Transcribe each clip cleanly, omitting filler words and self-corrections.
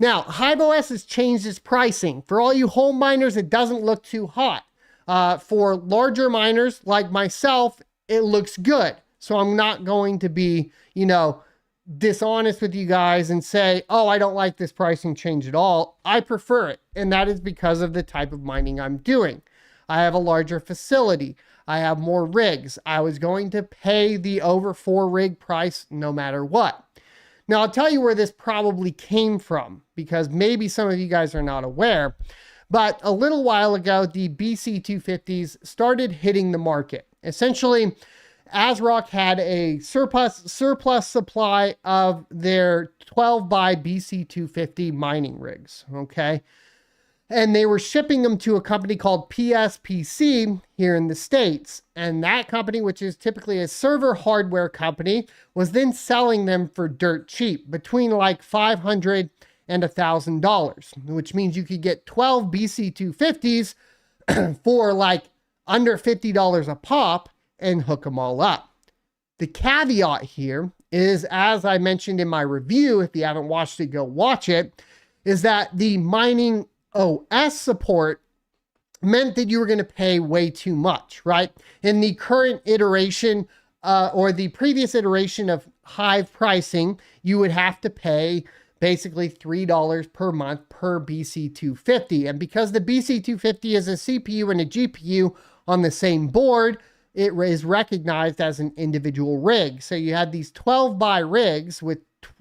Now, HiveOS has changed its pricing. For all you home miners, it doesn't look too hot. For larger miners like myself, it looks good. So I'm not going to be, you know, dishonest with you guys and say, oh, I don't like this pricing change at all. I prefer it. And that is because of the type of mining I'm doing. I have a larger facility. I have more rigs. I was going to pay the over 4 rig price no matter what. Now, I'll tell you where this probably came from, because maybe some of you guys are not aware, but a little while ago, the BC250s started hitting the market. Essentially, ASRock had a surplus supply of their 12 by BC250 mining rigs, okay? And they were shipping them to a company called PSPC here in the States. And that company, which is typically a server hardware company, was then selling them for dirt cheap, between like $500 and $1,000, which means you could get 12 BC250s for like under $50 a pop and hook them all up. The caveat here is, as I mentioned in my review, if you haven't watched it, go watch it, is that the mining OS support meant that you were going to pay way too much, right? In the current iteration or the previous iteration of Hive pricing, you would have to pay basically $3 per month per BC250. And because the BC250 is a CPU and a GPU on the same board, it is recognized as an individual rig. So you had these 12 by rigs with,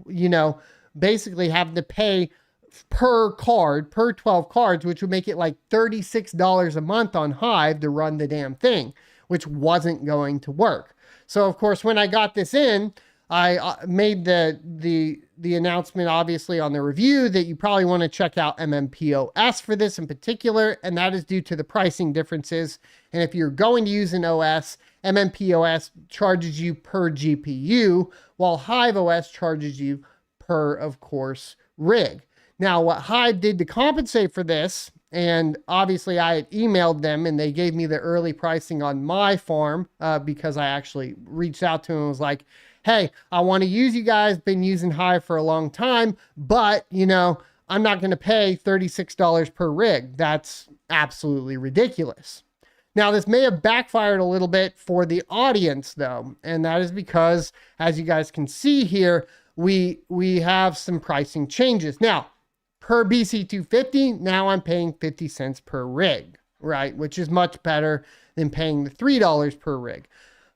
you know, basically having to pay per card, per 12 cards, which would make it like $36 a month on Hive to run the damn thing, which wasn't going to work. So of course, when I got this in, I made the announcement, obviously, on the review that you probably want to check out MMPOS for this in particular, and that is due to the pricing differences. And if you're going to use an OS, MMPOS charges you per GPU, while HiveOS charges you per, of course, rig. Now, what Hive did to compensate for this, and obviously I had emailed them and they gave me the early pricing on my farm because I actually reached out to them and was like, hey, I want to use you guys, been using Hive for a long time, but, you know, I'm not going to pay $36 per rig. That's absolutely ridiculous. Now, this may have backfired a little bit for the audience, though, and that is because, as you guys can see here, we have some pricing changes. Now, per BC250, now I'm paying 50 cents per rig, right? Which is much better than paying the $3 per rig.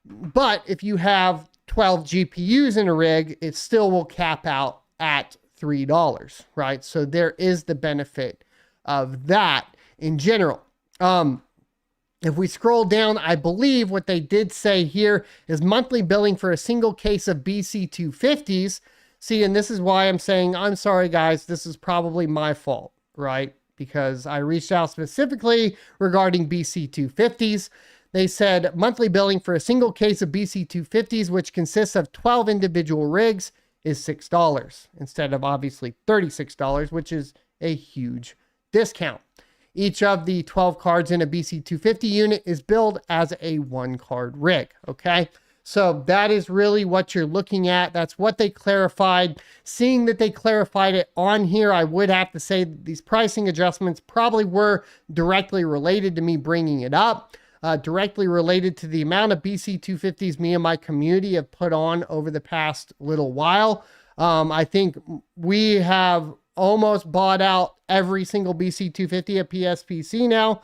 But if you have 12 GPUs in a rig, it still will cap out at $3, right? So there is the benefit of that in general. If we scroll down, I believe what they did say here is monthly billing for a single case of BC250s. See, and this is why I'm saying, I'm sorry, guys, this is probably my fault, right? Because I reached out specifically regarding BC250s. They said monthly billing for a single case of BC250s, which consists of 12 individual rigs, is $6 instead of obviously $36, which is a huge discount. Each of the 12 cards in a BC250 unit is billed as a 1-card rig, okay? So that is really what you're looking at. That's what they clarified. Seeing that they clarified it on here, I would have to say that these pricing adjustments probably were directly related to me bringing it up, directly related to the amount of BC250s me and my community have put on over the past little while. I think we have almost bought out every single BC250 at PSPC now.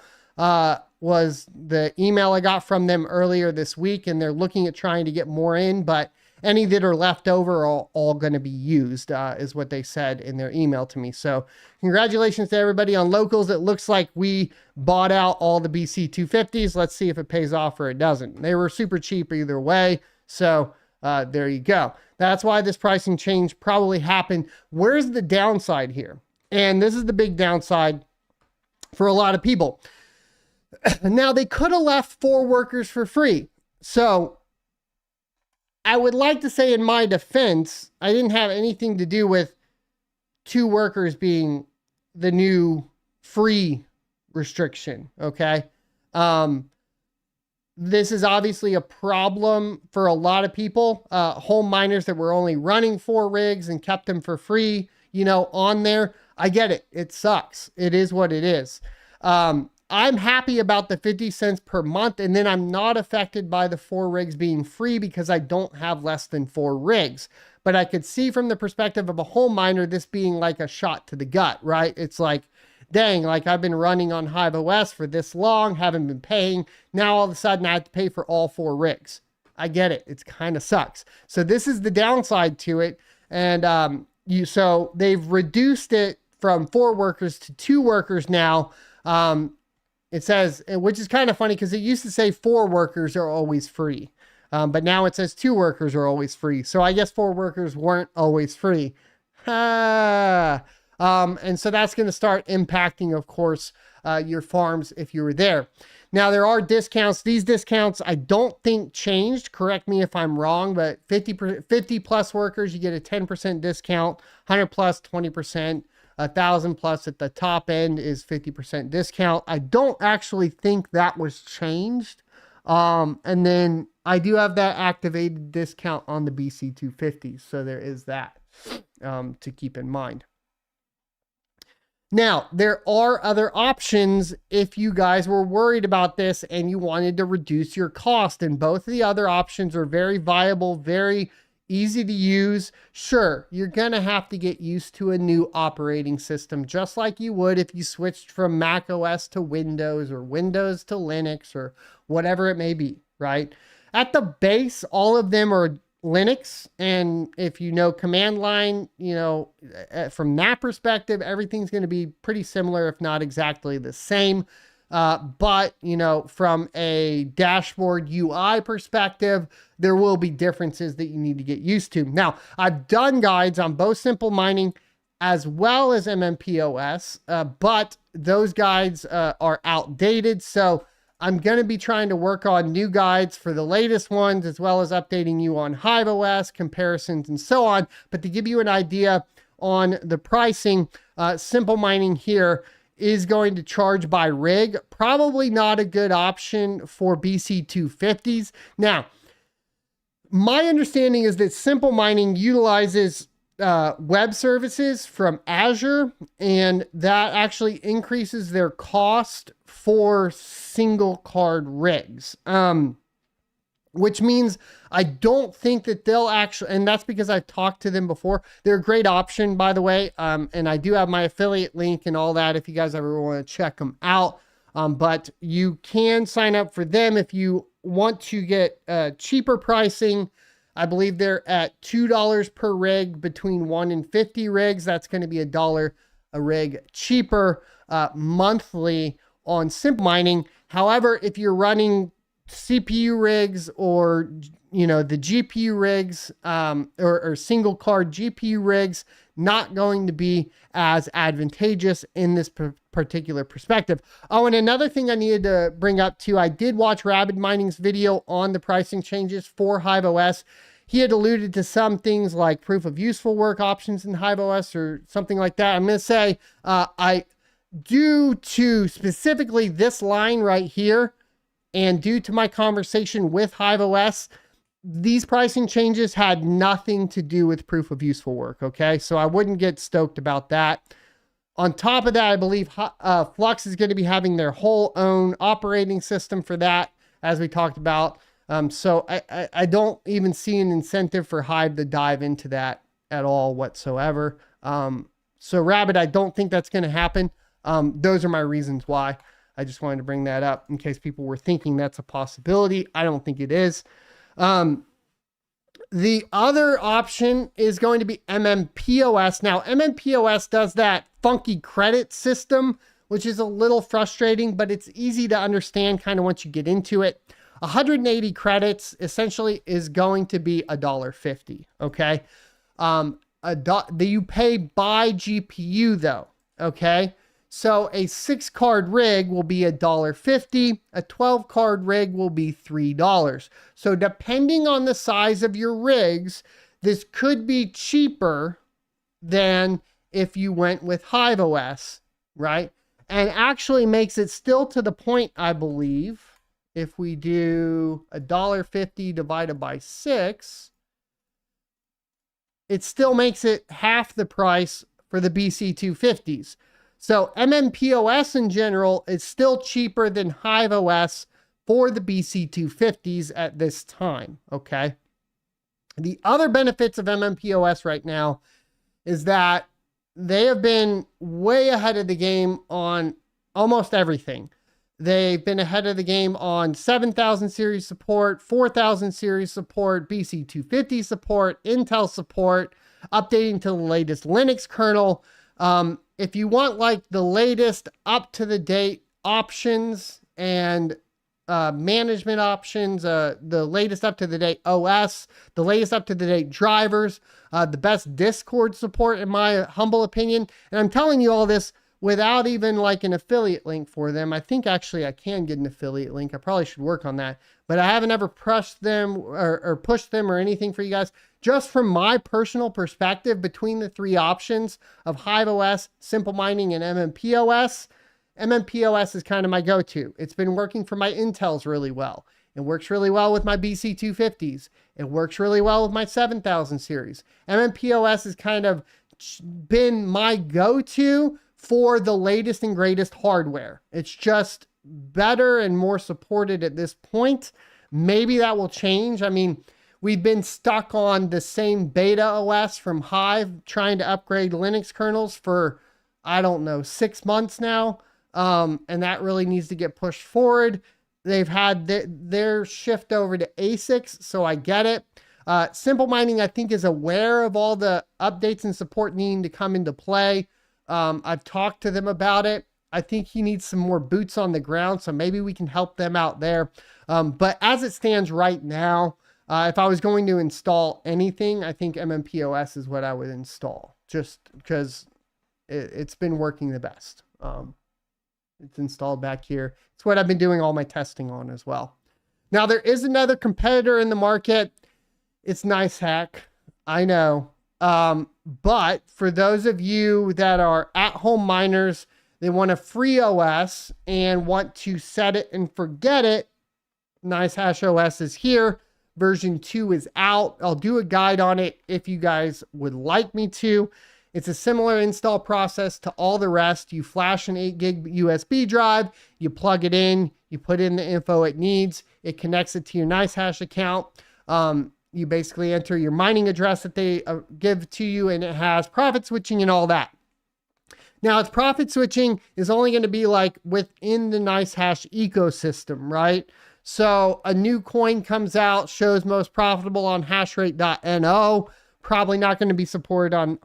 Was the email I got from them earlier this week, and they're looking at trying to get more in, but any that are left over are all going to be used, is what they said in their email to me. So congratulations to everybody on locals. It looks like we bought out all the BC250s. Let's see if it pays off or it doesn't. They were super cheap either way. So there you go. That's why this pricing change probably happened. Where's the downside here? And this is the big downside for a lot of people. Now, they could have left 4 workers for free. So I would like to say in my defense, I didn't have anything to do with 2 workers being the new free restriction, okay? This is obviously a problem for a lot of people. Home miners that were only running 4 rigs and kept them for free, you know, on there. I get it. It sucks. It is what it is. I'm happy about the 50 cents per month, and then I'm not affected by the 4 rigs being free because I don't have less than 4 rigs. But I could see from the perspective of a home miner, this being like a shot to the gut, right? It's like, dang, like I've been running on HiveOS for this long, haven't been paying. Now all of a sudden I have to pay for all 4 rigs. I get it. It's kind of sucks. So this is the downside to it. And so they've reduced it from 4 workers to 2 workers now. It says, which is kind of funny because it used to say 4 workers are always free. But now it says 2 workers are always free. So I guess 4 workers weren't always free. And so that's going to start impacting, of course, your farms if you were there. Now there are discounts. These discounts I don't think changed. Correct me if I'm wrong, but 50 plus workers, you get a 10% discount, 100 plus 20%. 1,000 plus at the top end is 50% discount. I don't actually think that was changed. And then I do have that activated discount on the BC250. So there is that to keep in mind. Now, there are other options if you guys were worried about this and you wanted to reduce your cost. And both of the other options are very viable, very easy to use. Sure, you're going to have to get used to a new operating system, just like you would if you switched from Mac OS to Windows or Windows to Linux or whatever it may be, right? At the base, all of them are Linux. And if you know command line, you know, from that perspective, everything's going to be pretty similar, if not exactly the same. But, you know, from a dashboard UI perspective, there will be differences that you need to get used to. Now, I've done guides on both Simple Mining as well as MMPOS, but those guides are outdated. So I'm going to be trying to work on new guides for the latest ones, as well as updating you on HiveOS, comparisons, and so on. But to give you an idea on the pricing, Simple Mining here is going to charge by rig. Probably not a good option for BC250s. Now, my understanding is that Simple Mining utilizes web services from Azure, and that actually increases their cost for single card rigs. Which means I don't think that they'll actually, and that's because I've talked to them before. They're a great option, by the way. And I do have my affiliate link and all that if you guys ever want to check them out. But you can sign up for them if you want to get cheaper pricing. I believe they're at $2 per rig between 1 and 50 rigs. That's going to be $1 a rig cheaper monthly on Simple Mining. However, if you're running CPU rigs or, you know, the GPU rigs or single card GPU rigs, not going to be as advantageous in this particular perspective. Oh, and another thing I needed to bring up too, I did watch Rabid Mining's video on the pricing changes for HiveOS. He had alluded to some things like proof of useful work options in HiveOS or something like that. I'm going to say, due to specifically this line right here, and due to my conversation with HiveOS, these pricing changes had nothing to do with proof of useful work, okay? So I wouldn't get stoked about that. On top of that, I believe Flux is going to be having their whole own operating system for that, as we talked about. So I don't even see an incentive for Hive to dive into that at all whatsoever. So Rabbit, I don't think that's going to happen. Those are my reasons why. I just wanted to bring that up in case people were thinking that's a possibility. I don't think it is. The other option is going to be MMPOS. Now, MMPOS does that funky credit system, which is a little frustrating, but it's easy to understand kind of once you get into it. 180 credits essentially is going to be $1.50, okay? You pay by GPU though, okay? So a 6-card rig will be $1.50. A 12-card rig will be $3. So depending on the size of your rigs, this could be cheaper than if you went with HiveOS, right? And actually makes it still to the point, I believe, if we do $1.50 divided by 6, it still makes it half the price for the BC250s. So MMPOS in general is still cheaper than HiveOS for the BC250s at this time, okay? The other benefits of MMPOS right now is that they have been way ahead of the game on almost everything. They've been ahead of the game on 7000 series support, 4000 series support, BC250 support, Intel support, updating to the latest Linux kernel. If you want like the latest up-to-the-date options and management options, the latest up-to-the-date OS, the latest up-to-the-date drivers, the best Discord support in my humble opinion. And I'm telling you all this without even like an affiliate link for them. I think actually I can get an affiliate link. I probably should work on that, but I haven't ever pushed them or pushed them or anything for you guys. Just from my personal perspective, between the three options of HiveOS, Simple Mining, and MMPOS, MMPOS is kind of my go-to. It's been working for my Intels really well. It works really well with my BC250s. It works really well with my 7000 series. MMPOS has kind of been my go-to for the latest and greatest hardware. It's just better and more supported at this point. Maybe that will change. I mean, we've been stuck on the same beta OS from Hive trying to upgrade Linux kernels for, I don't know, 6 months now. And that really needs to get pushed forward. They've had their shift over to ASICs, so I get it. Simple Mining, I think, is aware of all the updates and support needing to come into play. I've talked to them about it. I think he needs some more boots on the ground, so maybe we can help them out there. But as it stands right now, if I was going to install anything, I think MMPOS is what I would install, just because it's been working the best. It's installed back here. It's what I've been doing all my testing on as well. Now, there is another competitor in the market. It's NiceHack. I know. But for those of you that are at-home miners, they want a free OS and want to set it and forget it, NiceHash OS is here. Version 2 is out. I'll do a guide on it if you guys would like me to. It's a similar install process to all the rest. You flash an 8 gig USB drive, you plug it in, you put in the info it needs, it connects it to your NiceHash account. You basically enter your mining address that they give to you, and it has profit switching and all that. Now, its profit switching is only going to be like within the NiceHash ecosystem, right? So a new coin comes out, shows most profitable on hashrate.no. Probably not going to be supported on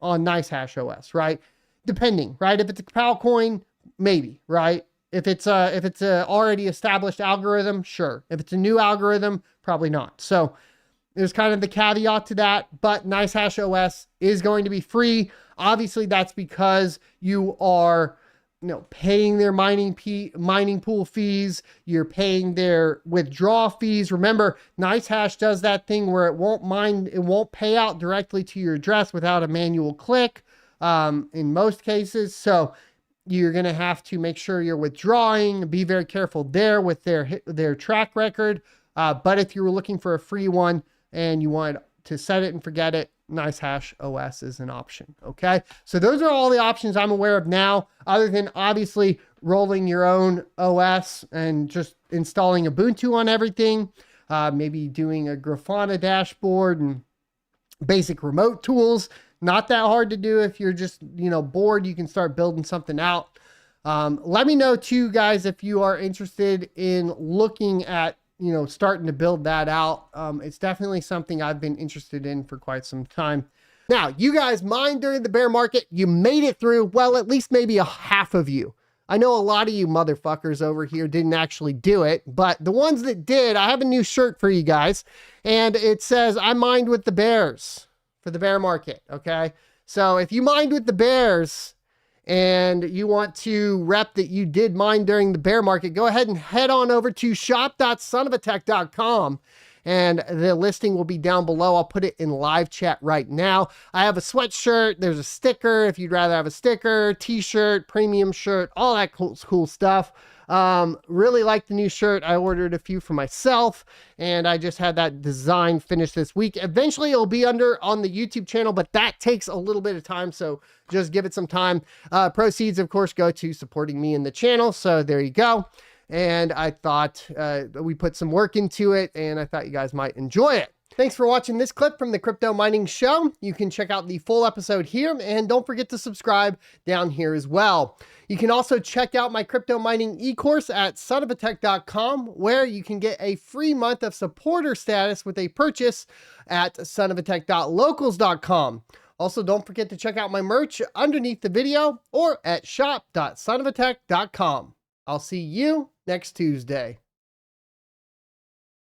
NiceHash OS, right? Depending, right? If it's a PAL coin, maybe, right? If it's a already established algorithm, sure. If it's a new algorithm, probably not. So there's kind of the caveat to that, but NiceHash OS is going to be free. Obviously, that's because you are, paying their mining pool fees. You're paying their withdrawal fees. Remember, NiceHash does that thing where it won't pay out directly to your address without a manual click in most cases. So you're going to have to make sure you're withdrawing. Be very careful there with their track record. But if you were looking for a free one and you wanted to set it and forget it, NiceHash OS is an option. Okay, so those are all the options I'm aware of now, other than obviously rolling your own OS and just installing Ubuntu on everything. Maybe doing a Grafana dashboard and basic remote tools. Not that hard to do. If you're just bored, you can start building something out. Let me know too, guys, if you are interested in looking at starting to build that out. It's definitely something I've been interested in for quite some time. Now, you guys mined during the bear market. You made it through. Well, at least maybe a half of you. I know a lot of you motherfuckers over here didn't actually do it, but the ones that did, I have a new shirt for you guys, and it says, I mined with the bears for the bear market, okay? So if you mined with the bears and you want to rep that you did mine during the bear market, go ahead and head on over to shop.sonofatech.com and the listing will be down below. I'll put it in live chat right now. I have a sweatshirt, there's a sticker if you'd rather have a sticker, t-shirt, premium shirt, all that cool stuff. Really like the new shirt. I ordered a few for myself, and I just had that design finished this week. Eventually it'll be on the YouTube channel, but that takes a little bit of time, so just give it some time. Proceeds, of course, go to supporting me in the channel, so there you go. And I thought we put some work into it, and I thought you guys might enjoy it. Thanks for watching this clip from the Crypto Mining Show. You can check out the full episode here, and don't forget to subscribe down here as well. You can also check out my crypto mining e-course at sonofatech.com, where you can get a free month of supporter status with a purchase at sonofatech.locals.com. Also, don't forget to check out my merch underneath the video or at shop.sonofatech.com. I'll see you next Tuesday.